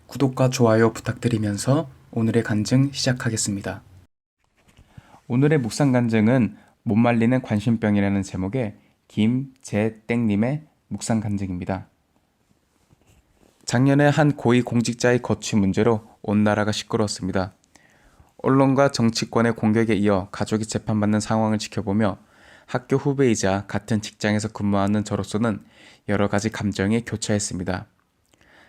구독과 좋아요 부탁드리면서 오늘의 간증 시작하겠습니다. 오늘의 묵상 간증은 못 말리는 관심병이라는 제목의 김재땡님의 묵상 간증입니다. 작년에 한 고위 공직자의 거취 문제로 온 나라가 시끄러웠습니다. 언론과 정치권의 공격에 이어 가족이 재판받는 상황을 지켜보며 학교 후배이자 같은 직장에서 근무하는 저로서는 여러 가지 감정이 교차했습니다.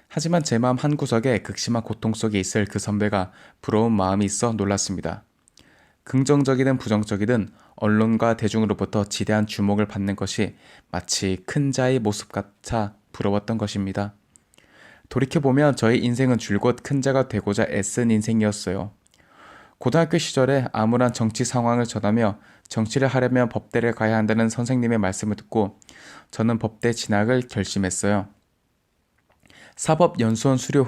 하지만 제 마음 한구석에 극심한 고통 속에 있을 그 선배가 부러운 마음이 있어 놀랐습니다. 긍정적이든 부정적이든 언론과 대중으로부터 지대한 주목을 받는 것이 마치 큰 자의 모습 같아 부러웠던 것입니다. 돌이켜보면 저의 인생은 줄곧 큰 자가 되고자 애쓴 인생이었어요. 고등학교 시절에 암울한 정치 상황을 전하며 정치를 하려면 법대를 가야 한다는 선생님의 말씀을 듣고 저는 법대 진학을 결심했어요. 사법연수원 수료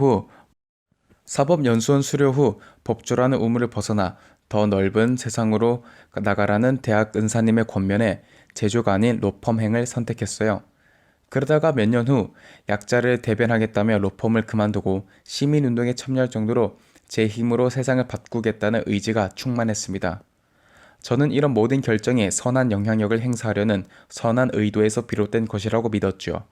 후 법조라는 우물을 벗어나 더 넓은 세상으로 나가라는 대학 은사님의 권면에 제조가 아닌 로펌행을 선택했어요. 그러다가 몇 년 후 약자를 대변하겠다며 로펌을 그만두고 시민운동에 참여할 정도로 제 힘으로 세상을 바꾸겠다는 의지가 충만했습니다. 저는 이런 모든 결정이 선한 영향력을 행사하려는 선한 의도에서 비롯된 것이라고 믿었죠.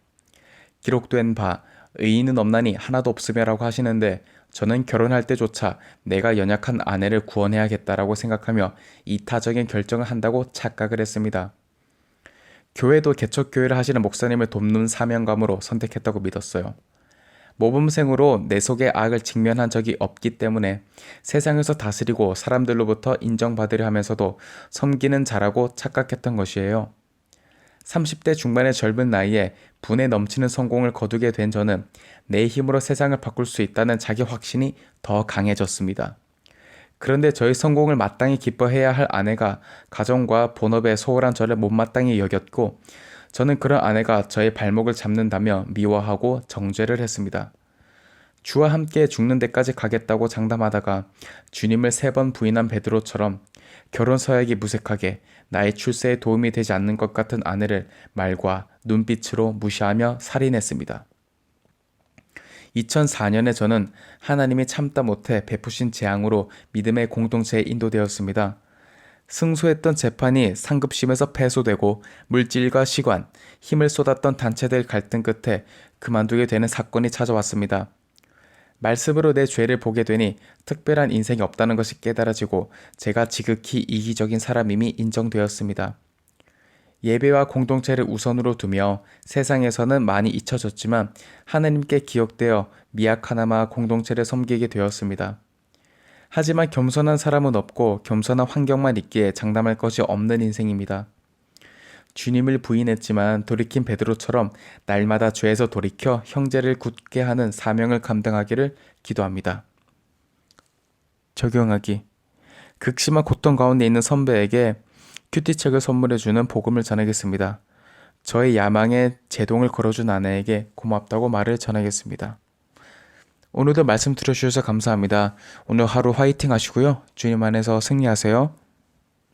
기록된 바 의인은 없나니 하나도 없으며라고 하시는데 저는 결혼할 때조차 내가 연약한 아내를 구원해야겠다라고 생각하며 이타적인 결정을 한다고 착각을 했습니다. 교회도 개척교회를 하시는 목사님을 돕는 사명감으로 선택했다고 믿었어요. 모범생으로 내 속의 악을 직면한 적이 없기 때문에 세상에서 다스리고 사람들로부터 인정받으려 하면서도 섬기는 자라고 착각했던 것이에요. 30대 중반의 젊은 나이에 분에 넘치는 성공을 거두게 된 저는 내 힘으로 세상을 바꿀 수 있다는 자기 확신이 더 강해졌습니다. 그런데 저의 성공을 마땅히 기뻐해야 할 아내가 가정과 본업에 소홀한 저를 못마땅히 여겼고 저는 그런 아내가 저의 발목을 잡는다며 미워하고 정죄를 했습니다. 주와 함께 죽는 데까지 가겠다고 장담하다가 주님을 3번 부인한 베드로처럼 결혼 서약이 무색하게 나의 출세에 도움이 되지 않는 것 같은 아내를 말과 눈빛으로 무시하며 살인했습니다. 2004년에 저는 하나님이 참다 못해 베푸신 재앙으로 믿음의 공동체에 인도되었습니다. 승소했던 재판이 상급심에서 패소되고 물질과 시간, 힘을 쏟았던 단체들 갈등 끝에 그만두게 되는 사건이 찾아왔습니다. 말씀으로 내 죄를 보게 되니 특별한 인생이 없다는 것이 깨달아지고 제가 지극히 이기적인 사람임이 인정되었습니다. 예배와 공동체를 우선으로 두며 세상에서는 많이 잊혀졌지만 하나님께 기억되어 미약하나마 공동체를 섬기게 되었습니다. 하지만 겸손한 사람은 없고 겸손한 환경만 있기에 장담할 것이 없는 인생입니다. 주님을 부인했지만 돌이킨 베드로처럼 날마다 죄에서 돌이켜 형제를 굳게 하는 사명을 감당하기를 기도합니다. 적용하기. 극심한 고통 가운데 있는 선배에게 큐티책을 선물해주는 복음을 전하겠습니다. 저의 야망에 제동을 걸어준 아내에게 고맙다고 말을 전하겠습니다. 오늘도 말씀 들어주셔서 감사합니다. 오늘 하루 화이팅 하시고요. 주님 안에서 승리하세요.